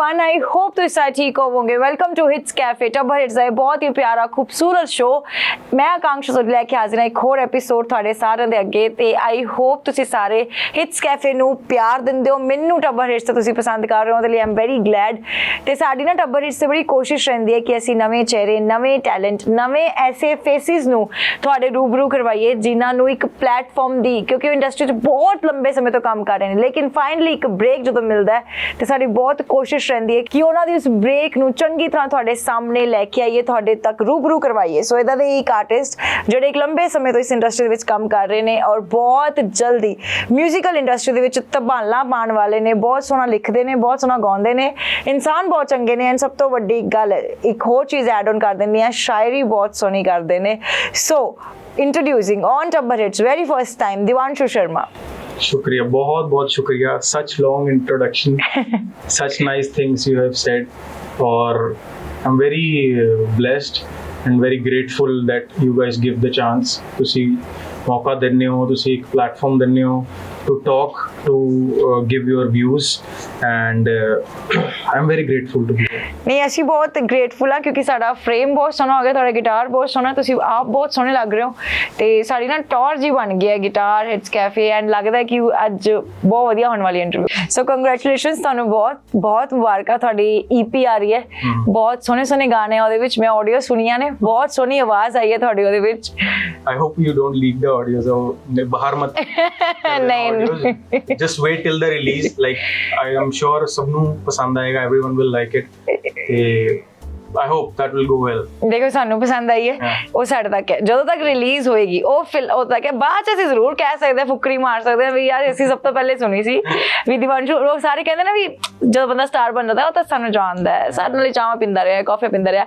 Everyone, I hope ਤੁਸੀਂ ਸਾਰੇ ਠੀਕ ਹੋਵੋਗੇ। Welcome to hits cafe. ਟੱਬਰ ਹਿਟਸ ਦਾ ਬਹੁਤ ਹੀ ਪਿਆਰਾ ਖੂਬਸੂਰਤ ਸ਼ੋ ਮੈਂ ਆਕਾਂਕਸ਼ਾ ਤੁਹਾਡੇ ਲੈ ਕੇ ਹਾਜ਼ਰ ਹਾਂ ਇੱਕ ਹੋਰ ਐਪੀਸੋਡ ਤੁਹਾਡੇ ਸਾਰਿਆਂ ਦੇ ਅੱਗੇ। ਤੇ ਆਈ ਹੋਪ ਤੁਸੀਂ ਸਾਰੇ ਹਿਟਸ ਕੈਫੇ ਨੂੰ ਪਿਆਰ ਦਿੰਦੇ ਹੋ। ਮੈਨੂੰ ਟੱਬਰ ਹਿਟਸ ਤੇ ਤੁਸੀਂ ਪਸੰਦ ਕਰ ਰਹੇ ਹੋ, ਉਹਦੇ ਲਈ ਆਮ ਵੈਰੀ ਗਲੈਡ। ਤੇ ਸਾਡੀ ਨਾ ਟੱਬਰ ਹਿਟਸ ਤੇ ਬੜੀ ਕੋਸ਼ਿਸ਼ ਰਹਿੰਦੀ ਹੈ ਕਿ ਅਸੀਂ ਨਵੇਂ ਚਿਹਰੇ, ਨਵੇਂ ਟੈਲੈਂਟ, ਨਵੇਂ ਐਸੇ ਫੇਸਿਸ ਨੂੰ ਤੁਹਾਡੇ ਰੂਬਰੂ ਕਰਵਾਈਏ ਜਿਨ੍ਹਾਂ ਨੂੰ ਇੱਕ ਪਲੇਟਫਾਰਮ ਦੀ, ਕਿਉਂਕਿ ਉਹ ਇੰਡਸਟਰੀ 'ਚ ਬਹੁਤ ਲੰਬੇ ਸਮੇਂ ਤੋਂ ਕੰਮ ਕਰ ਰਹੇ ਨੇ, ਲੇਕਿਨ ਫਾਈਨਲੀ ਇੱਕ ਬ੍ਰੇਕ ਜਦੋਂ ਮਿਲਦਾ ਹੈ ਤੇ ਸਾਡੀ ਬਹੁਤ ਕੋਸ਼ਿਸ਼ ਰਹਿੰਦੀ ਹੈ ਕਿ ਉਹਨਾਂ ਦੀ ਉਸ ਬ੍ਰੇਕ ਨੂੰ ਚੰਗੀ ਤਰ੍ਹਾਂ ਤੁਹਾਡੇ ਸਾਹਮਣੇ ਲੈ ਕੇ ਆਈਏ, ਤੁਹਾਡੇ ਤੱਕ ਰੂਬਰੂ ਕਰਵਾਈਏ। ਸੋ ਇਹਦਾ ਦੇ ਇੱਕ ਆਰਟਿਸਟ ਜਿਹੜੇ ਇੱਕ ਲੰਬੇ ਸਮੇਂ ਤੋਂ ਇਸ ਇੰਡਸਟਰੀ ਦੇ ਵਿੱਚ ਕੰਮ ਕਰ ਰਹੇ ਨੇ ਔਰ ਬਹੁਤ ਜਲਦੀ ਮਿਊਜ਼ੀਕਲ ਇੰਡਸਟਰੀ ਦੇ ਵਿੱਚ ਤਬਾਲਾਂ ਪਾਉਣ ਵਾਲੇ ਨੇ, ਬਹੁਤ ਸੋਹਣਾ ਲਿਖਦੇ ਨੇ, ਬਹੁਤ ਸੋਹਣਾ ਗਾਉਂਦੇ ਨੇ, ਇਨਸਾਨ ਬਹੁਤ ਚੰਗੇ ਨੇ। ਐਂਡ ਸਭ ਤੋਂ ਵੱਡੀ ਗੱਲ ਇੱਕ ਹੋਰ ਚੀਜ਼ ਐਡ ਔਨ ਕਰ ਦਿੰਦੀ ਹਾਂ, ਸ਼ਾਇਰੀ ਬਹੁਤ ਸੋਹਣੀ ਕਰਦੇ ਨੇ। So introducing on Tabbar Hits very first time Divanshu Sharma. शुक्रिया, बहुत बहुत शुक्रिया। Such long introduction, such nice things you have said और I am very blessed and very grateful that you guys give the chance. तुसी मौका दिंदे हो, तुसी एक प्लेटफॉर्म दिंदे हो to talk, to give your views and I am very grateful to be here। ਨਹੀਂ ਅਸੀਂ ਬਹੁਤ ਗ੍ਰੇਟਫੁਲ ਆ ਕਿਉਂਕਿ ਸਾਡਾ ਫਰੇਮ ਬਹੁਤ ਸੋਹਣਾ ਹੋ ਗਿਆ, ਤੁਹਾਡਾ ਗਿਟਾਰ ਬਹੁਤ ਸੋਹਣਾ, ਤੁਸੀਂ ਆਪ ਬਹੁਤ ਸੋਹਣੇ ਲੱਗ ਰਹੇ ਹੋ ਤੇ ਸਾਡੀ ਨਾ ਟੌਰ ਜੀ ਬਣ ਗਈ ਹੈ ਗਿਟਾਰ ਹਿਟਸ ਕੈਫੇ। ਐਂਡ ਲੱਗਦਾ ਕਿ ਅੱਜ ਬਹੁਤ ਵਧੀਆ ਹੋਣ ਵਾਲੀ ਇੰਟਰਵਿਊ। ਸੋ ਕੰਗ੍ਰੈਚੁਲੇਸ਼ਨਸ ਤੁਹਾਨੂੰ, ਬਹੁਤ ਬਹੁਤ ਮੁਬਾਰਕਾਂ। ਤੁਹਾਡੀ ਈਪੀ ਆ ਰਹੀ ਹੈ, ਬਹੁਤ ਸੋਹਣੇ ਸੋਹਣੇ ਗਾਣੇ ਆ ਉਹਦੇ ਵਿੱਚ, ਮੈਂ ਆਡੀਓ ਸੁਣੀਆਂ ਨੇ, ਬਹੁਤ ਸੋਹਣੀ ਆਵਾਜ਼ ਆਈ ਹੈ ਤੁਹਾਡੀ ਉਹਦੇ ਵਿੱਚ। I hope you don't leak the audios or bahar mat नहीं just wait till the release, like I am sure ਸਭ ਨੂੰ ਪਸੰਦ ਆਏਗਾ, everyone will like it ਤੇ I hope that will go well। ਦੇਖੋ ਸਾਨੂੰ ਪਸੰਦ ਆਈ ਹੈ, ਉਹ ਸਾਡੇ ਤੱਕ ਹੈ, ਜਦੋਂ ਤੱਕ ਰਿਲੀਜ਼ ਹੋਏਗੀ ਉਹ ਉਦੋਂ ਤੱਕ ਹੈ। ਬਾਅਦ ਚ ਅਸੀਂ ਜ਼ਰੂਰ ਕਹਿ ਸਕਦੇ ਹਾਂ, ਫੁਕਰੀ ਮਾਰ ਸਕਦੇ ਹਾਂ ਵੀ ਯਾਰ ਅਸੀਂ ਸਭ ਤੋਂ ਪਹਿਲੇ ਸੁਣੀ ਸੀ ਵੀ ਦਿਵਾਂਸ਼ੂ। ਲੋਕ ਸਾਰੇ ਕਹਿੰਦੇ ਨਾ ਵੀ ਜਦੋਂ ਬੰਦਾ ਸਟਾਰ ਬਣ ਜਾਂਦਾ ਉਹ ਤਾਂ ਸਾਨੂੰ ਜਾਣਦਾ ਹੈ, ਸਾਡੇ ਨਾਲ ਚਾਹ ਪੀਂਦਾ ਰਿਹਾ, ਕਾਫੀ ਪੀਂਦਾ ਰਿਹਾ।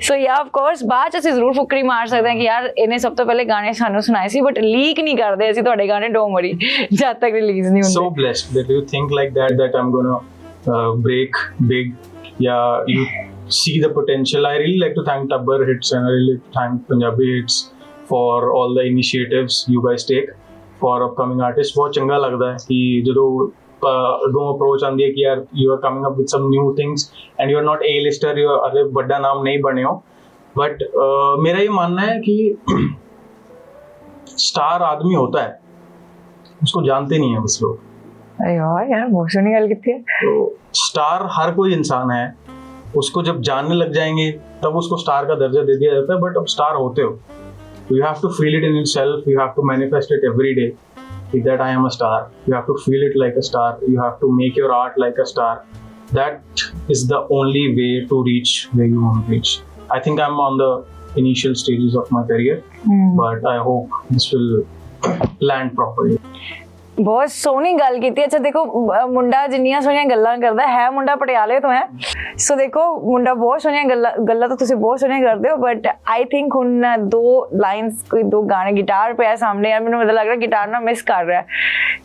ਸੋ ਯਾ ਆਫ ਕੋਰਸ ਬਾਅਦ ਚ ਅਸੀਂ ਜ਼ਰੂਰ ਫੁਕਰੀ ਮਾਰ ਸਕਦੇ ਹਾਂ ਕਿ ਯਾਰ ਇਹਨੇ ਸਭ ਤੋਂ ਪਹਿਲੇ ਗਾਣੇ ਸਾਨੂੰ ਸੁਣਾਏ ਸੀ, ਬਟ ਲੀਕ ਨਹੀਂ ਕਰਦੇ ਅਸੀਂ ਤੁਹਾਡੇ ਗਾਣੇ, ਡੋਂਟ ਵਰੀ, ਜਦ ਤੱਕ ਰਿਲੀਜ਼ ਨਹੀਂ ਹੁੰਦੇ। So blessed that you think like that I'm gonna break big, yeah, you see the potential। I really like to thank Tabbar Hits and I really thank Punjabi Hits for all the initiatives you guys take for upcoming artists। बहुत चंगा लगता है कि ਜਦੋਂ approach ਆਂਦੀ ਹੈ ਕਿ ਯਾਰ you are coming up with some new things and you are not A-lister, you are ਵੱਡਾ ਨਾਮ ਨਹੀਂ ਬਣੇ ਹੋ। but मेरा ये मानना है कि स्टार आदमी होता है, उसको जानते नहीं है बस लोग। अरे यार बहुत सुनी गल की है। तो स्टार हर कोई इंसान है, उसको जब जानने लग जाएंगे तब उसको स्टार का दर्जा दे दिया जाता है। बट अब स्टार होते हो तो you have to feel it in yourself, you have to manifest it every day that I am a star। you have to feel it like a star, you have to make your art like a star। that is the only way to reach where you want to reach। I think I'm on the initial stages of my career, but I hope this will land properly। ਬਹੁਤ ਸੋਹਣੀ ਗੱਲ ਕੀਤੀ। ਅੱਛਾ ਦੇਖੋ, ਮੁੰਡਾ ਜਿੰਨੀਆਂ ਸੋਹਣੀਆਂ ਗੱਲਾਂ ਕਰਦਾ ਹੈ, ਮੁੰਡਾ ਪਟਿਆਲੇ ਤੋਂ ਹੈ। ਸੋ ਦੇਖੋ ਮੁੰਡਾ ਬਹੁਤ ਸੋਹਣੀਆਂ ਗੱਲਾਂ ਤਾਂ ਤੁਸੀਂ ਬਹੁਤ ਸੋਹਣੀਆਂ ਕਰਦੇ ਹੋ, ਬਟ ਆਈ ਥਿੰਕ ਹੁਣ ਦੋ ਲਾਈਨਸ, ਕੋਈ ਦੋ ਗਾਣੇ, ਗਿਟਾਰ ਪਿਆ ਸਾਹਮਣੇ, ਯਾਰ ਮੈਨੂੰ ਲੱਗ ਰਿਹਾ ਗਿਟਾਰ ਨਾ ਮਿਸ ਕਰ ਰਿਹਾ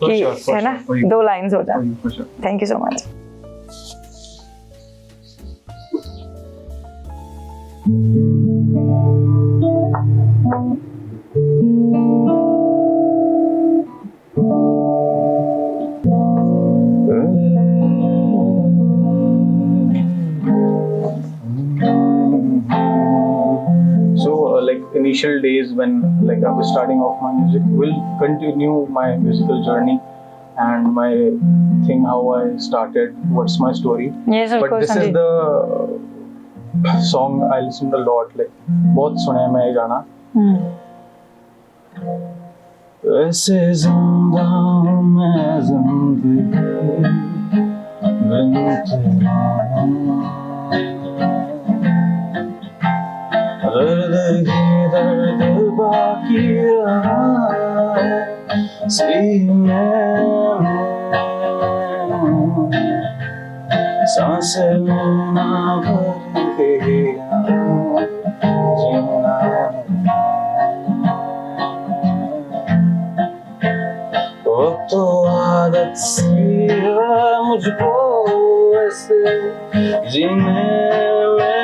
ਕਿ ਹੈ ਨਾ, ਦੋ ਲਾਈਨਸ ਹੋ ਜਾਣ। Thank you so much. Initial days when like I was starting off my music, will continue my musical journey and my thing, how I started, what's my story। Yes, of but course, this is the song I listened a lot, like बहुत सुना है मैं ये गाना। ऐसे जिंदा हूँ मैं जिंदगी दर्द ही दर्द बाकी रहा सीने में, सांसें ना भर गया जीना। वो तो आदत सी है मुझको ऐसे जीने में।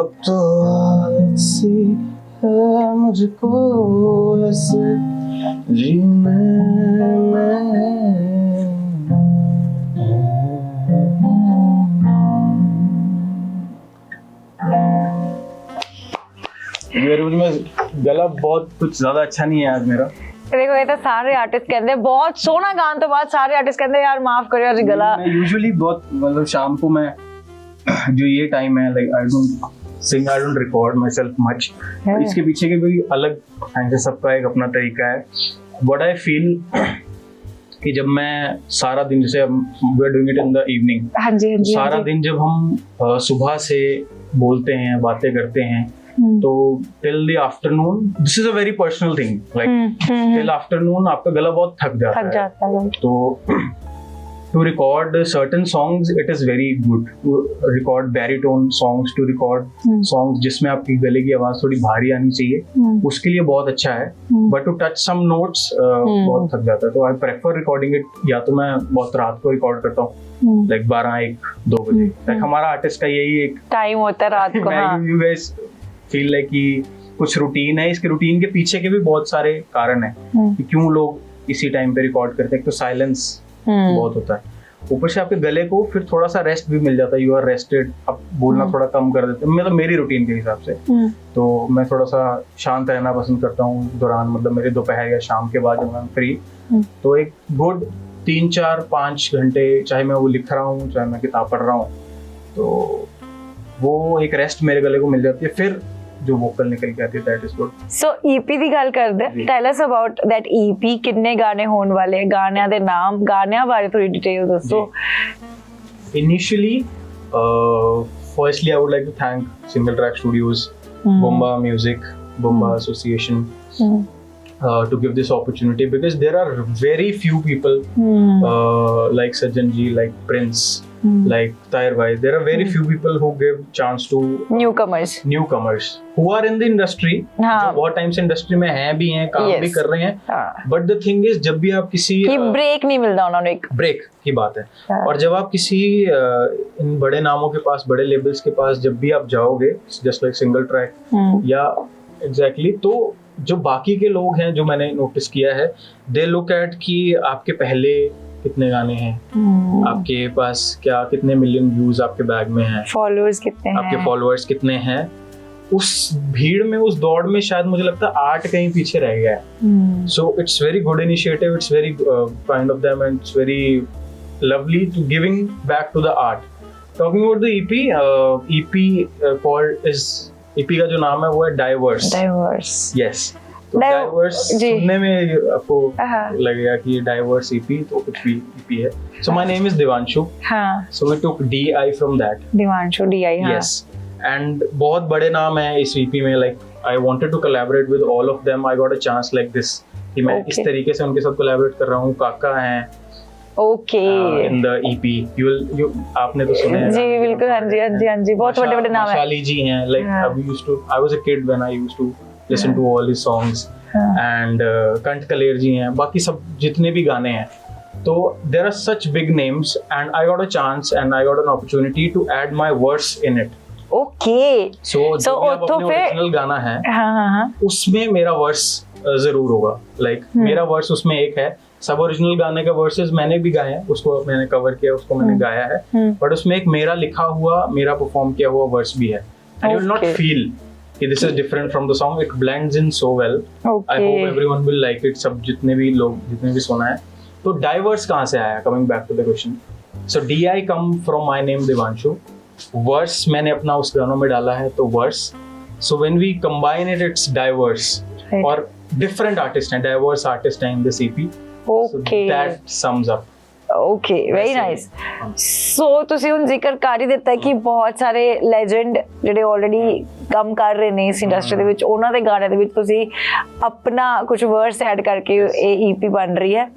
अब तो आलसी है मुझको ऐसे जीने में। गला बहुत कुछ ज्यादा अच्छा नहीं है आज मेरा। देखो ये तो सारे आर्टिस्ट कहते हैं बहुत सोहना गान तो बाद सारे आर्टिस्ट कहते हैं यार माफ करो यार गला। मैं यूजुअली बहुत मतलब शाम को मैं जो ये टाइम है like I don't sing, I don't record my self much. इसके पीछे के भी अलग है, सबका एक अपना तरीका है। व्हाट आई फील कि जब मैं सारा दिन, जैसे we are doing it in the evening, सारा दिन जब हम सुबह से बोलते हैं, बातें करते हैं, तो till the afternoon, this is a very personal thing, like till afternoon आपका गला बहुत थक जाता है। तो to record certain songs it is very good to record baritone songs, to record songs जिसमें आपकी गले की आवाज थोड़ी भारी आनी चाहिए, उसके लिए बहुत अच्छा है। but to touch some notes बहुत थक जाता है। तो I prefer recording it, या तो मैं बहुत रात को रिकॉर्ड करता हूँ लाइक 12, 1, 2 बजे। लाइक हमारा आर्टिस्ट का यही एक टाइम होता है रात को। you guys feel like कि कुछ रूटीन है, इसके रूटीन के पीछे के भी बहुत सारे कारण है कि क्यों लोग इसी टाइम पे रिकॉर्ड करते हैं। तो साइलेंस बहुत होता है, ऊपर से आपके गले को फिर थोड़ा सा रेस्ट भी मिल जाता है, यू आर रेस्टेड, आप बोलना थोड़ा कम कर देते हैं। मतलब मेरी रूटीन के हिसाब से तो मैं थोड़ा सा शांत रहना पसंद करता हूँ दौरान, मतलब मेरे दोपहर या शाम के बाद जब मैं फ्री, तो एक गुड 3, 4, 5 घंटे, चाहे मैं वो लिख रहा हूँ चाहे मैं किताब पढ़ रहा हूँ, तो वो एक रेस्ट मेरे गले को मिल जाती है, फिर जो वोकल निकल के आती है, that is good. So EP ਦੀ ਗੱਲ ਕਰਦੇ, tell us about that EP, कितने गाने होने वाले, गानियां ਦੇ ਨਾਮ, गानियां बारे थोड़ी डिटेल दसो। Initially, firstly I would like to thank Single Track Studios, Bomba Music, Bomba Association to give this opportunity, because there are very few people like Sajjan ji, like Prince, like Tahir bhai, there are very few people who give chance to newcomers who are in the industry, जो बहुत time से industry में हैं भी हैं, काम भी कर रहे हैं, but the thing is जब भी आप किसी ब्रेक नहीं मिलता उन्होंने, एक ब्रेक की बात है, और जब आप किसी इन बड़े नामों के पास, बड़े लेबल्स के पास जब भी आप जाओगे, जस्ट लाइक सिंगल ट्रैक या एग्जैक्टली, तो जो बाकी के लोग हैं, जो मैंने नोटिस किया है, दे लुक एट कि आपके पहले कितने गाने हैं, आपके पास क्या कितने मिलियन व्यूज आपके बैग में हैं, फॉलोअर्स कितने हैं, आपके फॉलोअर्स कितने हैं। उस भीड़ में, उस दौड़ में शायद मुझे लगता है आर्ट कहीं पीछे रह गया है। So it's very good initiative, it's very kind of them, and it's very lovely to giving back to the art. Talking about the EP called is, EP का जो नाम है वो है डाइवर्स। यस, डाइवर्स सुनने में आपको लगेगा कि डाइवर्स ईपी, तो कुछ भी ईपी है। So my name is Divanshu, so we took DI from that, Divanshu DI। Yes, and बहुत बड़े नाम है इस ईपी में, like I wanted to collaborate with all of them, I got a chance like this कि मैं इस तरीके से उनके साथ कोलैबोरेट कर रहा हूँ। काका हैं इन द ईपी, यू आपने तो सुने हैं जी, बिल्कुल, हाँ जी, बहुत बड़े नाम है। शाली जी हैं, like I was a kid when I used to listen to all his songs, and कंठ कलेर जी हैं, बाकी सब जितने भी गाने हैं, तो there are such big names, and I got a chance and I got an opportunity to add my verse in it. Okay. So जो भी आप अपने original गाना है, उसमें मेरा वर्स जरूर होगा, लाइक मेरा वर्स उसमें एक है। सब ओरिजिनल गाने का वर्सेस मैंने भी गाए हैं, उसको मैंने कवर किया, उसको मैंने गाया है, बट उसमें एक मेरा लिखा हुआ, मेरा परफॉर्म किया हुआ वर्स भी है, and you will not feel कि this is different from the song, it blends in so well. I hope everyone will like it, सब जितने भी सुना है। तो डाइवर्स कहाँ से आया, coming back to the question, so DI come from my name Devanshu, verse मैंने अपना उस गानों में डाला है, तो verse, so when we combine it, it's diverse, और different artists हैं, diverse artists हैं in this EP, so that sums up. Okay, very nice. So ਤੁਸੀਂ ਹੁਣ ਜ਼ਿਕਰ ਕਰ ਹੀ ਦਿੱਤਾ ਕਿ ਬਹੁਤ ਸਾਰੇ ਲੈਜੈਂਡ ਜਿਹੜੇ ਆਲਰੇਡੀ ਕੰਮ ਕਰ ਰਹੇ ਨੇ ਇਸ ਇੰਡਸਟਰੀ ਦੇ ਵਿੱਚ, ਉਹਨਾਂ ਦੇ ਗਾਣਿਆਂ ਦੇ ਵਿੱਚ ਤੁਸੀਂ ਆਪਣਾ ਕੁਝ ਵਰਡਸ ਐਡ ਕਰਕੇ ਇਹ ਈਪੀ ਬਣ ਰਹੀ ਹੈ।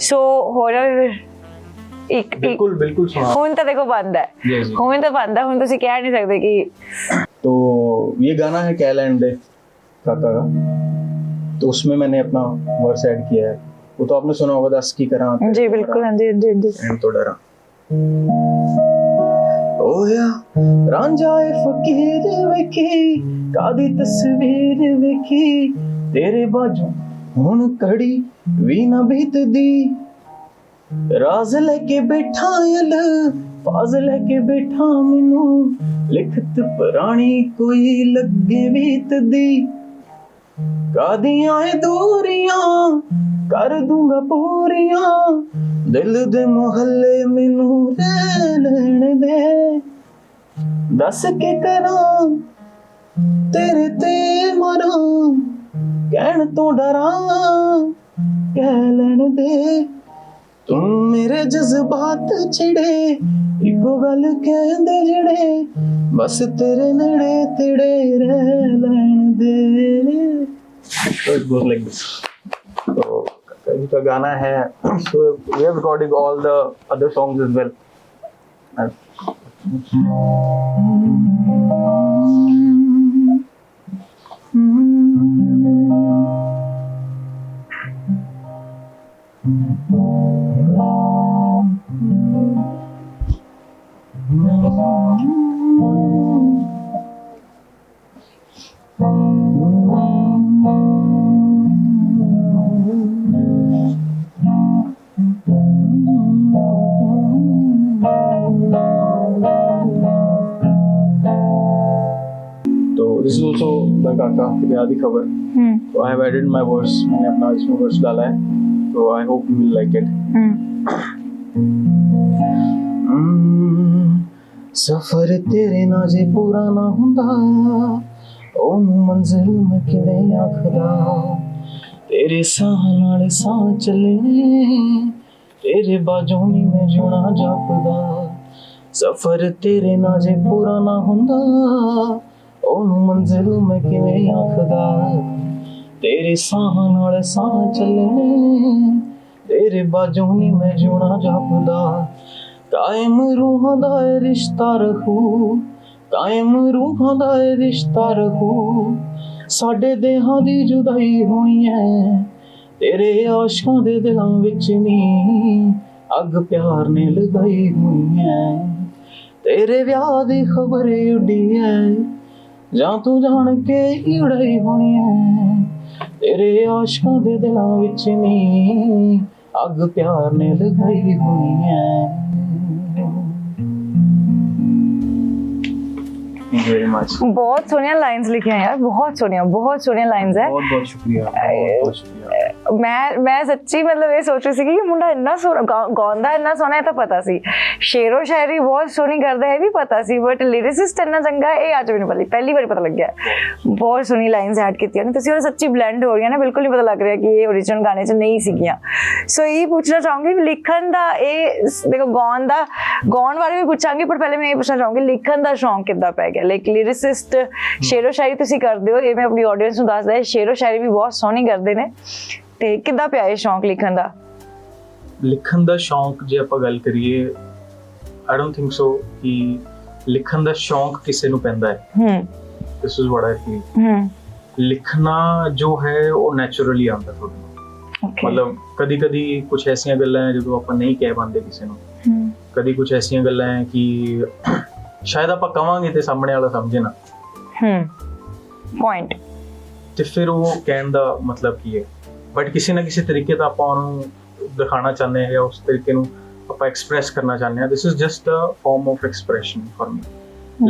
ਸੋ ਹੋਰ ਇੱਕ ਬਿਲकुल ਸੁਣਾ, ਹੁਣ ਤਾਂ ਦੇਖੋ ਬੰਦ ਹੈ, ਹੁਣ ਤਾਂ ਬੰਦ ਹੈ, ਹੁਣ ਤੁਸੀਂ ਕਹਿ ਨਹੀਂ ਸਕਦੇ कि तो ये गाना है कैलैंड दे काका का, तो उसमें मैंने अपना वर्स ऐड किया है, वो तो आपने सुना होगा, 10 की तरह जी, बिल्कुल, हाँ जी, एंड तो डरा ओ या रांझा ए फकीर वे वेखी कादी तस्वीर वेखी तेरे बाजू हुण कड़ी भी ना बीतदी राज लेके बैठा यल फाज लेके बैठा मैनू लिखत पुरानी कोई लगे बीतदी कादियां ए दूरियां कर दूंगा पूरियां दिल दे मोहल्ले मैनू रह लेण दे दस के करां तेरे ते मरां कहण तो डरां कह लैण दे तू मेरे जज्बात छिड़े इको गल कहंदे जेड़े बस तेरे नेड़े तेड़े रह लैण दे। So it goes like this. So का गाना है, so we have recorded all the other songs as well. तो this is also by काका प्यारी खबर। तो I have added my verse, मैंने अपना इसमें verse डाला है, तो I hope you will like it। सफर तेरे ना जे पूरा ना हुंदा ओनू मंजिल मैं किवें आखदा तेरे साह नाल साह चलने तेरे बाजों नी मैं जुना जापदा सफर तेरे ना जे पूरा ना हुंदा ओनू मंजिल मैं किवें आखदा तेरे साह नाल साह चलने तेरे बाजों नी मैं जुना जापदा कायम रूहां दा रिश्ता रखू कायम रूहां दा रिश्ता रखू साडे देहां दी जुदाई होनी है तेरे आशां दे दिलां विच नी अग प्यार ने लगाई होनी है तेरे व्याह दी खबर उड़ी है जां तू जान के उड़ाई होनी है तेरे आशां दे दिलां विच नी अग प्यार ने लगाई होनी है। Thank you very much. बहुत सोनिया लाइंस लिखी हैं यार, बहुत सोनिया लाइंस है। बहुत शुक्रिया, बहुत शुक्रिया। मैं सच्ची मतलब ये सोच रही थी कि मुंडा इन्ना सोना गाਉਂਦਾ इन्ना सोना है तो पता सी शेरो शायरी बहुत सोनी करदा है भी पता सी बट लिरिसिस्ट इन्ना चंगा है ये आज मैंने पहली बार पता लग गया। बहुत सोनी लाइंस ऐड कीतियां ने तुसी और सच्ची ब्लेंड हो रही है ना, बिल्कुल नहीं पता लग रहा कि ये ओरिजिनल गाने च नहीं सीगियां। सो ये पूछना चाहूंगी लिखन दा ये देखो गाउन बारे भी पूछांगी पर पहले मैं ये पूछना चाहूंगी लिखन दा शौक किद्दां पै गया लाइक लिरिसिस्ट शेरो शायरी तुसी करदे हो ये मैं अपनी ऑडियंस नूं दसदा है शेरो शायरी भी बहुत सोहनी करदे ने ਤੇ ਕਿੱਦਾਂ ਪਿਆ ਇਹ ਸ਼ੌਂਕ ਲਿਖਣ ਦਾ ਸ਼ੌਂਕ ਜੇ ਆਪਾਂ ਗੱਲ ਕਰੀਏ ਆਈ ਡੋਨਟ ਥਿੰਕ ਸੋ ਕਿ ਲਿਖਣ ਦਾ ਸ਼ੌਂਕ ਕਿਸੇ ਨੂੰ ਪੈਂਦਾ ਹੈ this is what I feel ਲਿਖਣਾ ਜੋ ਹੈ ਉਹ ਨੈਚੁਰਲੀ ਆਉਂਦਾ ਤੁਹਾਨੂੰ ਮਤਲਬ ਕਦੀ ਕਦੀ ਕੁਝ ਐਸੀਆਂ ਗੱਲਾਂ ਹੈ ਜਦੋਂ ਆਪਾਂ ਨਹੀਂ ਕਹਿ ਪਾਉਂਦੇ ਕਿਸੇ ਨੂੰ ਕਦੀ ਕੁਝ ਐਸੀਆਂ ਗੱਲਾਂ ਹੈ ਕਿ ਸ਼ਾਇਦ ਆਪਾਂ ਕਵਾਂਗੇ ਤੇ ਸਾਹਮਣੇ ਵਾਲਾ ਸਮਝੇ ਨਾ ਪੁਆਇੰਟ ਤੇ ਫਿਰ ਉਹ ਕਹਿਣ ਦਾ ਮਤਲਬ ਕੀ ਹੈ बट किसी ना किसी तरीके तो आप दिखाना चाहते हैं या उस तरीके आप एक्सप्रैस करना चाहते हैं this is just a form of expression for me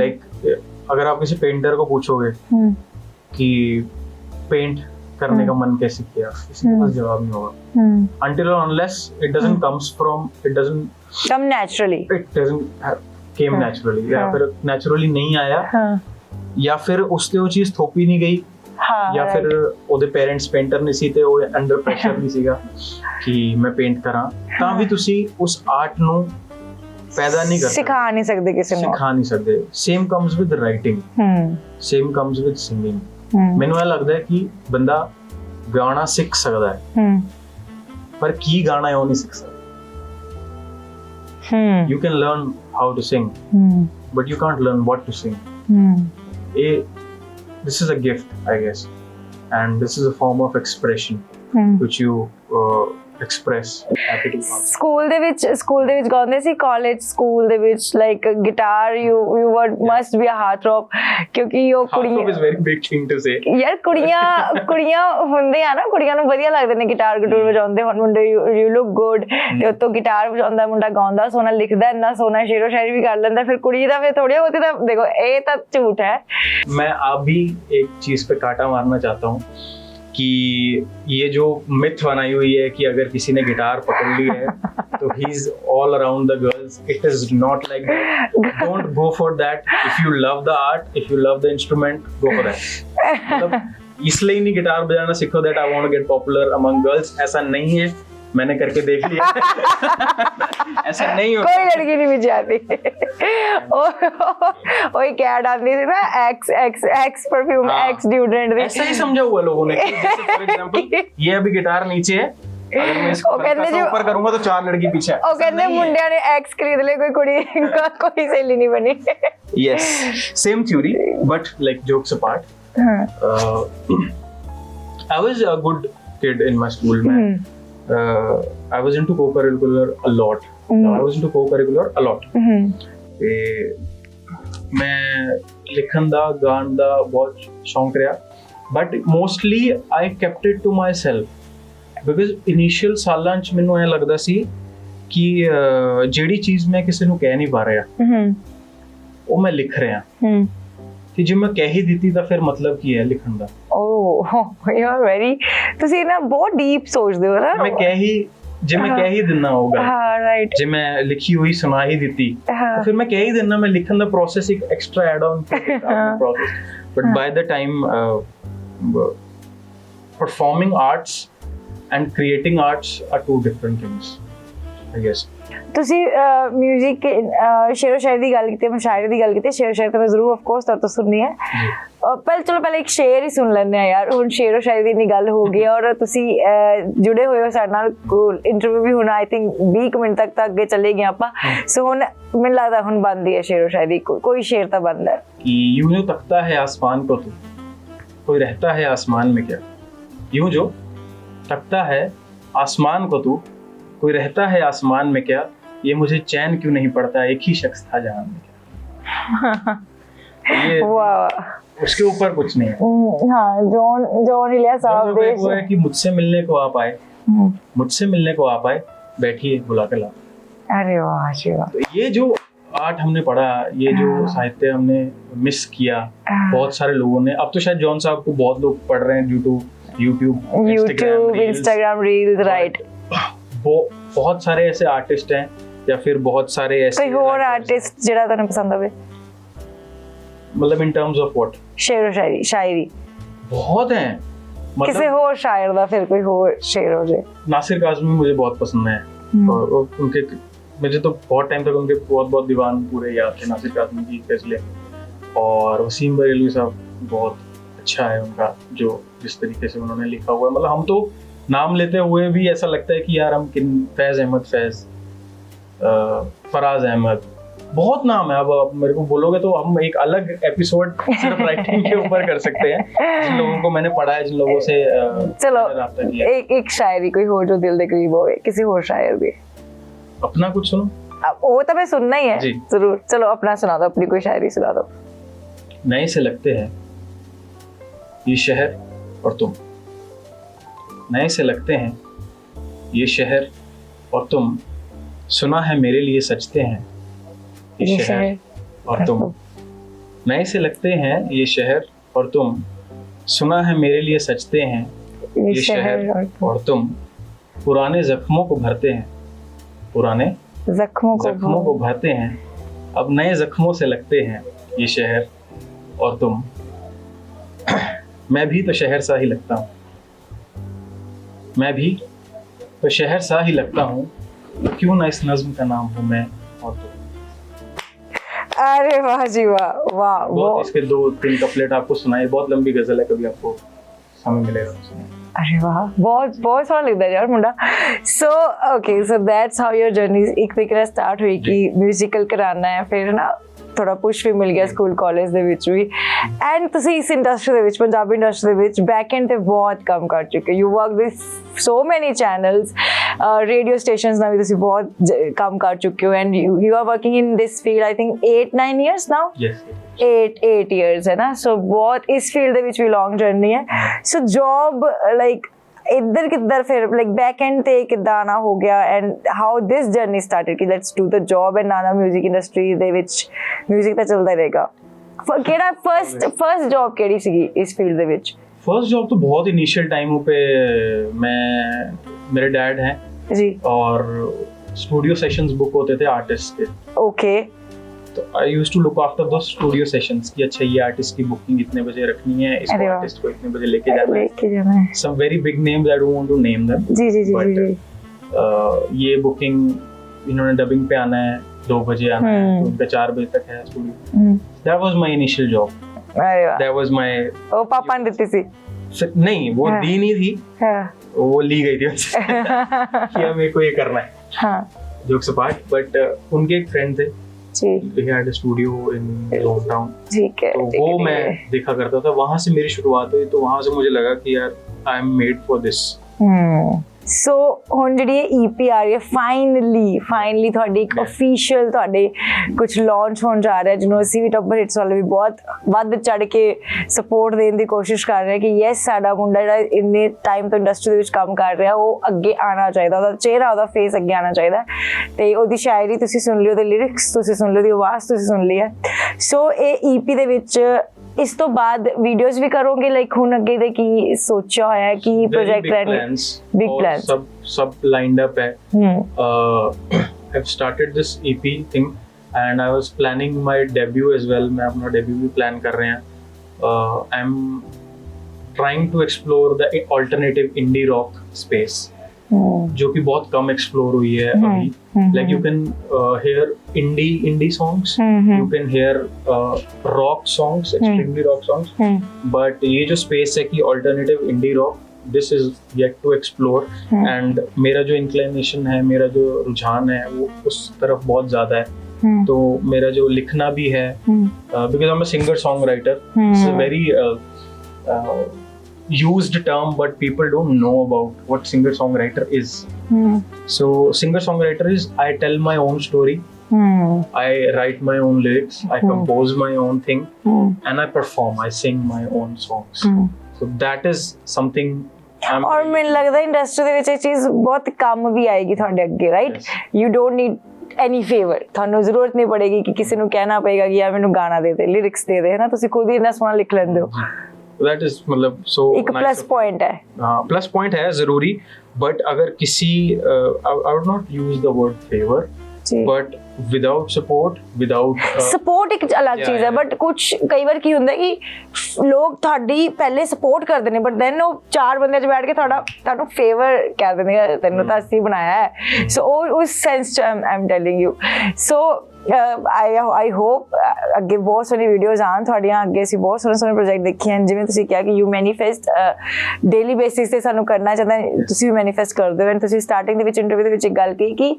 like अगर आप किसी पेंटर को पूछोगे कि पेंट करने का मन कैसे किया किसी के पास जवाब नहीं होगा until or unless it doesn't comes from it doesn't come naturally it doesn't came naturally या फिर naturally नहीं आया या फिर उससे वो चीज थोपी नहीं गई या फिर ਉਹਦੇ ਪੇਰੈਂਟਸ ਪੈਂਟਰ ਨਹੀਂ ਸੀ ਤੇ ਉਹ ਅੰਡਰ ਪ੍ਰੈਸ਼ਰ ਨਹੀਂ ਸੀਗਾ ਕਿ ਮੈਂ ਪੇਂਟ ਕਰਾਂ ਤਾਂ ਵੀ ਤੁਸੀਂ ਉਸ ਆਰਟ ਨੂੰ ਪੈਦਾ ਨਹੀਂ ਕਰ ਸਿਖਾ ਨਹੀਂ ਸਕਦੇ ਕਿਸੇ ਨੂੰ ਸਿਖਾ ਨਹੀਂ ਸਕਦੇ same comes with writing same comes with singing ਮੈਨੂੰ ਇਹ ਲੱਗਦਾ ਹੈ ਕਿ ਬੰਦਾ ਗਾਣਾ ਸਿੱਖ ਸਕਦਾ ਹੈ ਪਰ ਕੀ ਗਾਣਾ ਹੈ ਉਹ ਨਹੀਂ ਸਿੱਖ ਸਕਦਾ you can learn how to sing but you can't learn what to sing this is a gift I guess and this is a form of expression which you express. Happy to come. School ਦੇ ਵਿੱਚ ਗਾਉਂਦੇ ਸੀ, college school ਦੇ ਵਿੱਚ like guitar you were must be a heartthrob, ਕਿਉਂਕਿ ਉਹ Heartthrob is very big thing to say. ਯਾਰ ਕੁੜੀਆਂ ਹੁੰਦੇ ਆ ਨਾ, ਕੁੜੀਆਂ ਨੂੰ ਵਧੀਆ ਲੱਗਦੇ ਨੇ ਗਿਟਾਰ ਗਟੂਰ ਵਜਾਉਂਦੇ ਹੁਣ ਮੁੰਡੇ, ਯੂ ਲੁੱਕ ਗੁੱਡ, ਤੇ ਉਤੋਂ ਗਿਟਾਰ ਵਜਾਉਂਦਾ ਮੁੰਡਾ, ਗਾਉਂਦਾ ਸੋਹਣਾ, ਲਿਖਦਾ ਇੰਨਾ ਸੋਹਣਾ, ਸ਼ੇਰੋ ਸ਼ਾਇਰੀ ਵੀ ਕਰ ਲੈਂਦਾ, ਫਿਰ ਕੁੜੀ ਦਾ ਫਿਰ ਥੋੜੀ ਬਹੁਤੀ ਤਾਂ ਦੇਖੋ ਇਹ ਤਾਂ ਝੂਠ ਹੈ। मैं अभी एक चीज पे काटा मारना चाहता हूँ कि ये जो मिथ बनाई हुई है कि अगर किसी ने गिटार पकड़ ली है तो he is all around the girls, it is not like that. Don't go for that. If you love the art, if you love the instrument, go for that. मतलब इसलिए नहीं गिटार बजाना सीखो that I want to get popular among girls. ऐसा नहीं है, मैंने करके देख लिया. ऐसा नहीं होता. कोई लड़की नहीं बजाती. वही क्या डालती थी ना, एक्स परफ्यूम, एक्स डिओड्रेंट. ऐसा ही समझा हुआ लोगों ने कि जैसे फॉर एग्जांपल ये अभी गिटार नीचे है, अगर मैं इसको ऊपर करूंगा तो 4 लड़की पीछे है. ਉਹ ਕਹਿੰਦੇ ਮੁੰਡਿਆਂ ਨੇ ਐਕਸ ਖਰੀਦ ਲਏ, ਕੋਈ ਕੁੜੀ ਕੋਈ ਸਹੇਲੀ ਨਹੀਂ ਬਣੀ. Yes, same theory, but like jokes apart, I was a good kid in my school, man. I was into co-curricular a lot. I was into co-curricular a lot. ਤੇ ਮੈਂ ਲਿਖਣ ਦਾ, ਗਾਣ ਦਾ ਬਹੁਤ ਸ਼ੌਂਕ ਰਿਹਾ, but mostly I kept it to myself because initial ਸਾਲਾਂ 'ਚ ਮੈਨੂੰ ਐਂ ਲੱਗਦਾ ਸੀ ਕਿ ਜਿਹੜੀ ਚੀਜ਼ ਮੈਂ ਕਿਸੇ ਨੂੰ ਕਹਿ ਨਹੀਂ ਪਾ ਰਿਹਾ ਉਹ ਮੈਂ ਲਿਖ ਰਿਹਾ, ਤੇ ਜੇ ਮੈਂ ਕਹਿ ਹੀ ਦਿੱਤੀ ਤਾਂ ਫਿਰ ਮਤਲਬ ਕੀ ਹੈ ਲਿਖਣ ਦਾ. ਯੂ ਆਰ ਵੈਰੀ, ਤੁਸੀਂ ਨਾ ਬਹੁਤ ਡੀਪ ਸੋਚਦੇ ਹੋ ਨਾ. ਮੈਂ ਕਹਿ ਹੀ ਦਿੰਨਾ ਹੋਗਾ, ਹਾਂ ਰਾਈਟ, ਜੇ ਮੈਂ ਲਿਖੀ ਹੋਈ ਸੁਣਾ ਹੀ ਦਿੱਤੀ ਤਾਂ ਫਿਰ ਮੈਂ ਕਹਿ ਹੀ ਦਿੰਨਾ. ਮੈਂ ਲਿਖਣ ਦਾ ਪ੍ਰੋਸੈਸ ਇੱਕ extra add on process, but by the time performing arts and creating arts are two different things, I guess. ਤੁਸੀਂ ਮਿਊਜ਼ਿਕ, ਸ਼ੇਰੋ ਸ਼ਾਇਰੀ ਦੀ ਗੱਲ ਕੀਤੀ, ਮੁਸ਼ਾਇਰੇ ਦੀ ਗੱਲ ਕੀਤੀ, ਸ਼ੇਰੋ ਸ਼ਾਇਰੀ ਤਾਂ ਮੈਂ ਜ਼ਰੂਰ ਆਫ ਕੋਰਸ ਤੁਹਾਡੇ ਤੋਂ ਸੁਣਨੀ ਹੈ. ਪਹਿਲੇ ਇੱਕ ਸ਼ੇਰ ਹੀ ਸੁਣ ਲੈਂਦੇ ਆ ਯਾਰ. ਹੁਣ ਸ਼ੇਰੋ ਸ਼ਾਇਰੀ ਦੀ ਇੰਨੀ ਗੱਲ ਹੋ ਗਈ ਔਰ ਤੁਸੀਂ ਜੁੜੇ ਹੋਏ ਹੋ ਸਾਡੇ ਨਾਲ, ਇੰਟਰਵਿਊ ਵੀ ਹੁਣ ਆਈ ਥਿੰਕ 20 ਮਿੰਟ ਤੱਕ ਤਾਂ ਅੱਗੇ ਚਲੇ ਗਏ ਆਪਾਂ. ਸੋ ਹੁਣ ਮੈਨੂੰ ਲੱਗਦਾ ਹੁਣ ਬਣਦੀ ਹੈ ਸ਼ੇਰੋ ਸ਼ਾਇਰੀ, ਕੋਈ ਸ਼ੇਰ ਤਾਂ ਬਣਦਾ ਹੈ. यूं जो तकता है आसमान को तू, कोई रहता है आसमान में क्या. यूं जो तकता है आसमान को तू, कोई रहता है आसमान में क्या. ये मुझे चैन क्यों नहीं पड़ता, एक ही शख्स था जहां में क्या. ये उसके ऊपर कुछ नहीं है. हाँ, जॉन इलियास साहब वो है कि मुझसे मिलने को आप आए, मुझसे मिलने को आप आए, बैठिए बुला के ला. अरे वाह शिवा. तो ये जो आर्ट हमने पढ़ा, ये जो साहित्य हमने मिस किया बहुत सारे लोगों ने. अब तो शायद जॉन साहब को बहुत लोग पढ़ रहे हैं due to YouTube, Instagram reels, right. बहुत सारे ऐसे आर्टिस्ट हैं या फिर बहुत सारे ऐसे कोई और आर्टिस्ट ਜਿਹੜਾ ਤੁਹਾਨੂੰ ਪਸੰਦ ਆਵੇ, मतलब इन टर्म्स ऑफ व्हाट, शेर शायरी बहुत हैं. मतलब किसी और शायर का फिर कोई और शेर हो जाए. नासिर काज़मी मुझे बहुत पसंद है, और उनके मुझे तो बहुत टाइम तक उनके बहुत दीवान पूरे याद थे, नासिर काज़मी की गज़लें. और वसीम बरेलवी साहब बहुत अच्छा है उनका, जो जिस तरीके से उन्होंने लिखा हुआ है. मतलब हम तो नाम लेते हुए भी ऐसा लगता है कि यार हम फैज़ अहमद, फराज अहमद, बहुत नाम है. अब मेरे को बोलोगे तो हम एक अलग एपिसोड सिर्फ राइटिंग के ऊपर कर सकते हैं, जिन लोगों को मैंने पढ़ा है, जिन लोगों से चलो एक शायरी कोई हो जो दिल के करीब हो, किसी और शायर भी. अपना कुछ सुनो. वो तो मैं सुनना ही है जरूर. चलो अपना सुना दो, अपनी कोई शायरी सुना दो. नए से लगते हैं ये शहर और तुम, नए से लगते हैं ये शहर और तुम, सुना है मेरे लिए सजते हैं ये शहर और तुम. नए से लगते हैं ये शहर और तुम, सुना है मेरे लिए सजते हैं ये शहर और तुम. पुराने जख्मों को भरते हैं, पुराने जख्मों को भरते हैं, अब नए जख्मों से लगते हैं ये शहर और तुम. मैं भी तो शहर सा ही लगता हूँ, मैं भी तो शहर सा ही लगता हूँ, क्यों ना इस नज्म का नाम हूँ मैं और तुम. अरे वाह जी वाह, वाह. बहुत इसके 2-3 कपलेट आपको सुनाए. बहुत लंबी गजल है, कभी आपको समय मिलेगा तो सुनाए. अरे वाह, बहुत बहुत सोहना लगता है यार मुंडा. So okay, so that's how your journey एक तरीके ਨਾਲ स्टार्ट हुई कि म्यूजिकल कराना है, फिर ना ਥੋੜਾ ਪੁਸ਼ ਵੀ ਮਿਲ ਗਿਆ ਸਕੂਲ ਕਾਲਜ ਦੇ ਵਿੱਚ ਵੀ. ਐਂਡ ਤੁਸੀਂ ਇਸ ਇੰਡਸਟਰੀ ਦੇ ਵਿੱਚ, ਪੰਜਾਬੀ ਇੰਡਸਟਰੀ ਦੇ ਵਿੱਚ ਬੈਕ ਐਂਡ ਤੇ ਬਹੁਤ ਕੰਮ ਕਰ ਚੁੱਕੇ. ਯੂ ਵਰਕ ਵਿਦ ਸੋ ਮੈਨੀ ਚੈਨਲਸ ਰੇਡੀਓ ਸਟੇਸ਼ਨਸ ਨਾਲ ਵੀ ਤੁਸੀਂ ਬਹੁਤ ਕੰਮ ਕਰ ਚੁੱਕੇ ਹੋ and you are working in this field I think 8-9 years now. Yes. 8 years है ना, सो बहुत इस फील्ड ਦੇ ਵਿੱਚ ਵੀ ਲੌਂਗ ਜਰਨੀ ਹੈ. ਸੋ ਜੌਬ ਲਾਈਕ ਇੱਧਰ ਕਿੱਧਰ ਫਿਰ ਲਾਈਕ ਬੈਕ ਐਂਡ ਤੇ ਕਿੱਦਾਂ ਆਣਾ ਹੋ ਗਿਆ and how this journey started ਕਿ let's do the job and ਨਾਲ ਮਿਊਜ਼ਿਕ ਇੰਡਸਟਰੀ ਦੇ ਵਿੱਚ ਮਿਊਜ਼ਿਕ ਤਾਂ ਚੱਲਦਾ ਰਹੇਗਾ. ਕਿਹੜਾ ਫਰਸਟ ਜੌਬ ਕਿਹੜੀ ਸੀਗੀ ਇਸ ਫੀल्ड ਦੇ ਵਿੱਚ? फर्स्ट जॉब तो बहुत इनिशियल टाइमों पे मेरे डैड हैं जी और स्टूडियो सेशंस बुक होते थे आर्टिस्ट के. ओके. तो I used to look after those studio sessions कि अच्छा ये आर्टिस्ट की बुकिंग इतने बजे रखनी है, इसको आर्टिस्ट को इतने बजे लेके जाना है. Some very big names I don't want to name them. जी जी जी But, जी. ये बुकिंग इन्होंने डबिंग पे आना है 2 बजे आना है तो उनका 4 बजे तक है studio. That was my initial job. अरे वाह. दैट वाज माय ओ पापा ने दी थी? नहीं वो दी नहीं थी. हाँ. वो ली गई थी उनसे कि मेरे को ये करना है. हाँ. जोक्स अपार्ट बट उनके एक फ्रेंड थे जी. He had a studio in Lone Town. ठीक है. तो वो मैं देखा करता था, वहां से मेरी शुरुआत हुई. तो वहां से मुझे लगा कि यार I am made for this. So ਹੁਣ ਜਿਹੜੀ ਇਹ EP ਆ ਰਹੀ ਹੈ ਫਾਈਨਲੀ ਤੁਹਾਡੀ ਇੱਕ ਅਫੀਸ਼ੀਅਲ ਤੁਹਾਡੇ ਕੁਝ ਲਾਂਚ ਹੋਣ ਜਾ ਰਿਹਾ ਜਿਹਨੂੰ ਅਸੀਂ ਵੀ ਟੱਬਰ ਹਿੱਟਸ ਵਾਲੇ ਵੀ ਬਹੁਤ ਵੱਧ ਚੜ ਕੇ ਸਪੋਰਟ ਦੇਣ ਦੀ ਕੋਸ਼ਿਸ਼ ਕਰ ਰਹੇ ਕਿ ਯੈਸ ਸਾਡਾ ਮੁੰਡਾ ਜਿਹੜਾ ਇੰਨੇ ਟਾਈਮ ਤੋਂ ਇੰਡਸਟਰੀ ਦੇ ਵਿੱਚ ਕੰਮ ਕਰ ਰਿਹਾ ਉਹ ਅੱਗੇ ਆਉਣਾ ਚਾਹੀਦਾ, ਉਹਦਾ ਚਿਹਰਾ ਉਹਦਾ ਫੇਸ ਅੱਗੇ ਆਉਣਾ ਚਾਹੀਦਾ. ਤੇ ਉਹਦੀ ਸ਼ਾਇਰੀ ਤੁਸੀਂ ਸੁਣ ਲਈ, ਉਹਦੇ ਲਿਰਿਕਸ ਤੁਸੀਂ ਸੁਣ ਲਈ, ਉਹਦੀ ਆਵਾਜ਼ ਤੁਸੀਂ ਸੁਣ ਲਈ ਹੈ. ਸੋ ਇਹ EP ਦੇ ਵਿੱਚ ਇਸ ਤੋਂ ਬਾਅਦ ਵੀਡੀਓਜ਼ ਵੀ ਕਰੋਗੇ ਲਾਈਕ ਹੁਣ ਅੱਗੇ ਦੇ ਕੀ ਸੋਚਿਆ ਹੋਇਆ ਹੈ ਕੀ ਪ੍ਰੋਜੈਕਟ ਰਹਿਣਗੇ? ਬਿਗ ਪਲਾਨਸ सब lined up है. I've started this EP thing and I was planning my debut as well. मैं अपना debut भी plan कर रहे हैं. I'm trying to explore the alternative indie rock space जो कि बहुत कम explore हुई है अभी. Like you can hear indie songs, you can hear rock songs, extremely rock songs, but ये जो space है कि alternative indie rock, this is yet to explore. And मेरा जो inclination है, मेरा जो रुझान है वो उस तरफ बहुत ज़्यादा है. तो मेरा जो लिखना भी है because I'm a singer songwriter. It's a very used term but people don't know about what singer songwriter is. So singer songwriter is I tell my own story, I write my own lyrics, I compose my own thing, and I perform, I sing my own songs. So that is something ਔਰ ਮੈਨੂੰ ਲੱਗਦਾ industry ਦੇ ਵਿੱਚ ਇਹ ਚੀਜ਼ ਬਹੁਤ ਕੰਮ ਵੀ ਆਏਗੀ ਤੁਹਾਡੇ ਅੱਗੇ, right? You don't need any favour. ਤੁਹਾਨੂੰ ਜ਼ਰੂਰਤ ਨਹੀਂ ਪੜੇਗੀ ਕਿ ਕਿਸੇ ਨੂੰ ਕਹਿਣਾ ਪਏਗਾ ਕਿ ਯਾਰ ਮੈਨੂੰ ਗਾਣਾ ਦੇ ਦੇ, ਲਿਰਿਕਸ ਦੇ ਦੇ, ਹੈ ਨਾ? ਤੁਸੀਂ ਖੁਦ ਹੀ ਇੰਨਾ ਸੋਹਣਾ ਲਿਖ ਲੈਂਦੇ ਹੋ. That is मतलब so एक प्लस पॉइंट है. हाँ प्लस पॉइंट है जरूरी. बट अगर किसी I would not use the word favor, but without support, support ਇੱਕ ਅਲੱਗ ਚੀਜ਼ ਹੈ. ਬਟ ਕੁਝ ਕਈ ਵਾਰ ਕੀ ਹੁੰਦਾ ਕਿ ਲੋਕ ਤੁਹਾਡੀ ਪਹਿਲੇ ਸਪੋਰਟ ਕਰਦੇ ਨੇ ਬਟ ਦੈਨ ਉਹ 4 ਬੰਦਿਆਂ 'ਚ ਬੈਠ ਕੇ ਤੁਹਾਨੂੰ ਫੇਵਰ ਕਹਿ ਦਿੰਦੇ ਆ, ਤੈਨੂੰ ਤਾਂ ਅਸੀਂ ਬਣਾਇਆ ਹੈ. ਸੋ ਉਸ ਸੈਂਸ 'ਚ I am telling you. So I hope ਅੱਗੇ ਬਹੁਤ ਸਾਰੀ ਵੀਡੀਓਜ਼ ਆਉਣ ਤੁਹਾਡੀਆਂ. ਅੱਗੇ ਅਸੀਂ ਬਹੁਤ ਸੋਹਣੇ ਪ੍ਰੋਜੈਕਟ ਦੇਖੇ ਹਨ. ਜਿਵੇਂ ਤੁਸੀਂ ਕਿਹਾ ਕਿ ਯੂ ਮੈਨੀਫੈਸਟ ਡੇਲੀ ਬੇਸਿਸ ਤੇ ਸਾਨੂੰ ਕਰਨਾ ਚਾਹੁੰਦਾ, ਤੁਸੀਂ ਵੀ ਮੈਨੀਫੈਸਟ ਕਰਦੇ ਹੋ. ਐਂਡ ਤੁਸੀਂ ਸਟਾਰਟਿੰਗ ਦੇ ਵਿੱਚ ਇੰਟਰਵਿਊ ਦੇ ਵਿੱਚ ਇੱਕ ਗੱਲ ਕਹੀ ਕਿ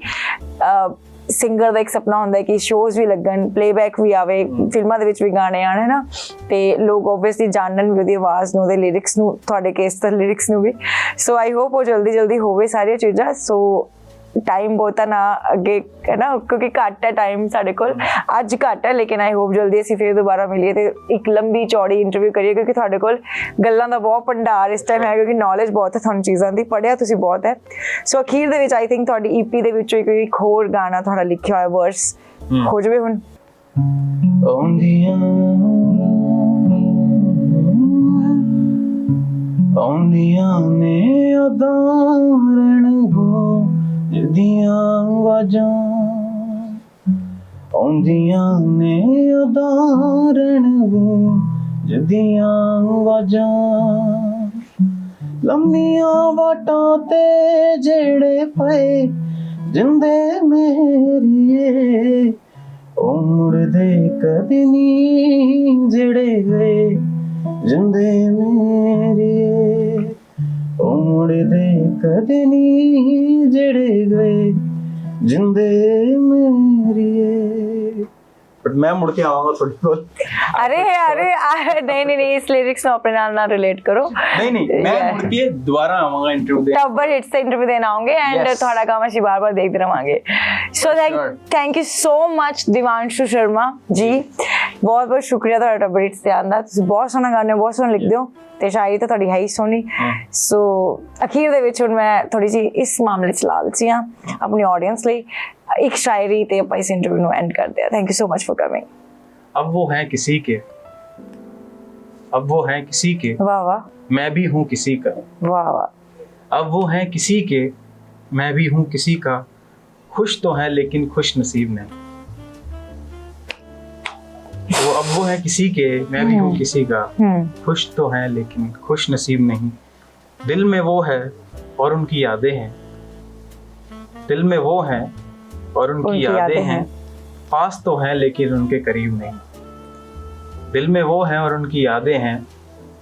ਸਿੰਗਰ ਦਾ ਇੱਕ ਸੁਪਨਾ ਹੁੰਦਾ ਹੈ ਕਿ ਸ਼ੋਜ਼ ਵੀ ਲੱਗਣ, ਪਲੇਬੈਕ ਵੀ ਆਵੇ, ਫਿਲਮਾਂ ਦੇ ਵਿੱਚ ਵੀ ਗਾਣੇ ਆਉਣ, ਹੈ ਨਾ? ਤੇ ਲੋਕ ਓਬਵੀਅਸਲੀ ਜਾਣਨ ਵੀ ਉਹਦੀ ਆਵਾਜ਼ ਨੂੰ, ਉਹਦੇ ਲਿਰਿਕਸ ਨੂੰ, ਤੁਹਾਡੇ ਕੇਸ ਤਾਂ ਲਿਰਿਕਸ ਨੂੰ ਵੀ. ਸੋ ਆਈ ਹੋਪ ਉਹ ਜਲਦੀ ਹੋਵੇ ਸਾਰੀਆਂ ਚੀਜ਼ਾਂ. ਸੋ ਟਾਈਮ ਬਹੁਤਾ ਨਾ ਅੱਗੇ, ਹੈ ਨਾ? ਕਿਉਂਕਿ ਘੱਟ ਹੈ ਟਾਈਮ ਸਾਡੇ ਕੋਲ, ਅੱਜ ਘੱਟ ਹੈ, ਲੇਕਿਨ ਆਈ ਹੋਪ ਜਲਦੀ ਅਸੀਂ ਫਿਰ ਦੁਬਾਰਾ ਮਿਲੀਏ ਤੇ ਇੱਕ ਲੰਬੀ ਚੌੜੀ ਇੰਟਰਵਿਊ ਕਰੀਏ ਕਿਉਂਕਿ ਤੁਹਾਡੇ ਕੋਲ ਗੱਲਾਂ ਦਾ ਬਹੁਤ ਭੰਡਾਰ ਇਸ ਟਾਈਮ ਹੈ, ਕਿਉਂਕਿ ਨੌਲੇਜ ਬਹੁਤ ਹੈ ਤੁਹਾਨੂੰ ਚੀਜ਼ਾਂ ਦੀ, ਪੜ੍ਹਿਆ ਤੁਸੀਂ ਬਹੁਤ ਹੈ. ਸੋ ਅਖੀਰ ਦੇ ਵਿੱਚ ਆਈ ਥਿੰਕ ਤੁਹਾਡੀ EP ਦੇ ਵਿੱਚੋਂ ਕੋਈ ਇੱਕ ਹੋਰ ਗਾਣਾ ਤੁਹਾਡਾ ਲਿਖਿਆ ਹੋਇਆ ਵਰਸ ਹੋ ਜਾਵੇ ਹੁਣ. ਆਉਂਦੀਆਂ ਨੇ ਉਦਾਹਰਣ ਗੋ ਜਿਹਦੀਆਂ ਆਵਾਜ਼ਾਂ, ਆਉਂਦੀਆਂ ਨੇ ਉਦਾਹਰਣ ਗੋ ਜਿਹਦੀਆਂ ਆਵਾਜ਼ਾਂ, ਲੰਮੀਆਂ ਵਾਟਾਂ ਤੇ ਜਿਹੜੇ ਪਏ ਜਿੰਦੇ ਮੇਰੀਏ, ਉਹ ਮੁੜਦੇ ਕਦੇ ਨਹੀਂ ਜਿਹੜੇ ਗਏ ਜਿੰਦੇ ਮੇਰੀਏ, ਉਹ ਮੁੜਦੇ ਕਦੇ ਨਹੀਂ ਜਿਹੜੇ ਗਏ ਜਿੰਦੇ ਮੇਰੀਏ. But मैं मुड़ के आवांगा थोड़ी बहुत। अरे नहीं इस लिरिक्स ਨੂੰ ਆਪਣੇ ਨਾਲ ਨਾ ਰਿਲੇਟ ਕਰੋ। नहीं मैं मुड़ के दोबारा आवांगा इंटरव्यू दे। ਟੱਬਰ ਹਿੱਟਸ ਤੇ ਇੰਟਰਵਿਊ ਦੇਣ ਆਉਂਗੇ ਐਂਡ Yes. ਤੁਹਾਡਾ ਕੰਮ ਅਸੀਂ ਬਾਰ-ਬਾਰ ਦੇਖਦੇ ਰਵਾਂਗੇ। So Sure. Thank you so much Divanshu Sharma ji, ਬਹੁਤ ਸ਼ੁਕਰੀਆ ਤੁਹਾਡਾ ਟੱਬਰ ਹਿੱਟਸ ਤੇ ਆਉਣ ਦਾ। ਤੁਸੀਂ ਬਹੁਤ ਸੋਹਣਾ ਗਾਉਂਦੇ ਹੋ, ਬਹੁਤ ਸੋਹਣਾ ਲਿਖਦੇ ਹੋ ਤੇ ਸ਼ਾਇਰੀ ਤਾਂ ਤੁਹਾਡੀ ਹੈ ਹੀ ਸੋਹਣੀ। ਸੋ ਅਖੀਰ ਦੇ ਵਿੱਚ ਹੁਣ ਮੈਂ ਥੋੜੀ ਜਿਹੀ ਇਸ ਮਾਮਲੇ 'ਚ ਲਾਲਚੀ ਹਾਂ ਆਪਣੀ ਆਡੀਅנס ਲਈ, ਇੱਕ ਸ਼ਾਇਰੀ ਤੇ ਆਪਾਂ ਇਸ ਇੰਟਰਵਿਊ ਨੂੰ ਐਂਡ ਕਰਦੇ ਹਾਂ। Thank you so much for coming. अब वो हैं किसी के, अब वो हैं किसी के, ਵਾਹ ਵਾਹ मैं भी हूँ किसी का। ਵਾਹ ਵਾਹ। अब वो हैं किसी के, मैं भी हूँ किसी का, खुश तो है लेकिन खुश नसीब नहीं। वो अब वो है किसी के, मैं भी हूँ किसी का, खुश तो है लेकिन खुश नसीब नहीं। दिल में वो है और उनकी यादें हैं, दिल में वो है और उनकी यादें हैं, पास तो है लेकिन उनके करीब नहीं। दिल में वो है और उनकी यादें हैं,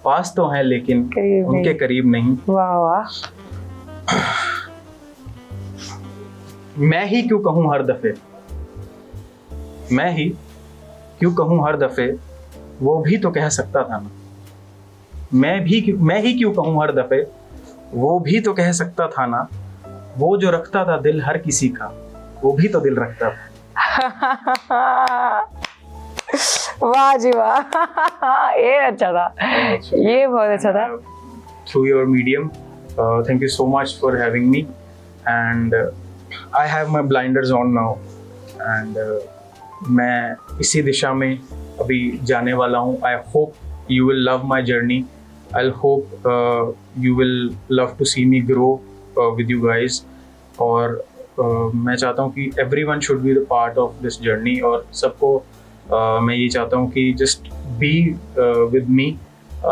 पास तो है लेकिन करीब उनके नहीं। करीब नहीं। वाह वाह। मैं ही क्यों कहूँ हर दफे, मैं ही क्यों कहूँ हर दफे, वो भी तो कह सकता था ना। मैं ही क्यों कहूँ हर दफे, वो भी तो कह सकता था ना। वो जो रखता था दिल हर किसी का, वो भी तो दिल रखता था। वाह जी वाह। ये अच्छा था, ये बहुत अच्छा था। Through your medium, thank you so much for having me, and I have my blinders on now, and मैं इसी दिशा में अभी जाने वाला हूँ। I hope you will love my journey. I'll hope you will love to see me grow with you guys. और मैं चाहता हूँ कि everyone should be the part of this journey, और सबको मैं ये चाहता हूँ कि just be with me.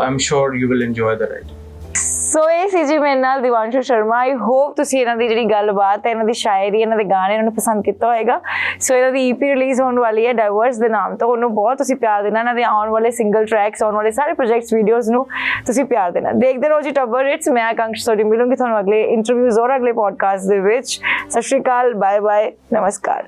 I'm sure you will enjoy the ride. ਸੋ ਇਹ ਸੀ ਜੀ ਮੇਰੇ ਨਾਲ ਦਿਵਾਂਸ਼ੂ ਸ਼ਰਮਾ। ਆਈ ਹੋਪ ਤੁਸੀਂ ਇਹਨਾਂ ਦੀ ਜਿਹੜੀ ਗੱਲਬਾਤ ਹੈ, ਇਹਨਾਂ ਦੀ ਸ਼ਾਇਰੀ, ਇਹਨਾਂ ਦੇ ਗਾਣੇ ਇਹਨਾਂ ਨੂੰ ਪਸੰਦ ਕੀਤਾ ਹੋਏਗਾ। ਸੋ ਇਹਨਾਂ ਦੀ EP ਰਿਲੀਜ਼ ਹੋਣ ਵਾਲੀ ਹੈ ਡਾਈਵਰਸ ਦੇ ਨਾਮ ਤੋਂ, ਉਹਨੂੰ ਬਹੁਤ ਤੁਸੀਂ ਪਿਆਰ ਦੇਣਾ। ਇਹਨਾਂ ਦੇ ਆਉਣ ਵਾਲੇ ਸਿੰਗਲ ਟਰੈਕਸ, ਆਉਣ ਵਾਲੇ ਸਾਰੇ ਪ੍ਰੋਜੈਕਟਸ, ਵੀਡੀਓਜ਼ ਨੂੰ ਤੁਸੀਂ ਪਿਆਰ ਦੇਣਾ। ਦੇਖਦੇ ਰਹੋ ਜੀ ਟੱਬਰ ਹਿੱਟਸ। ਮੈਂ ਆਕਾਂਕਸ਼ ਸੋਢੀ ਮਿਲੂੰਗੀ ਤੁਹਾਨੂੰ ਅਗਲੇ ਇੰਟਰਵਿਊਜ਼ ਔਰ ਅਗਲੇ ਪੋਡਕਾਸਟ ਦੇ ਵਿੱਚ। ਸਤਿ ਸ਼੍ਰੀ ਅਕਾਲ, ਬਾਏ ਬਾਏ, ਨਮਸਕਾਰ।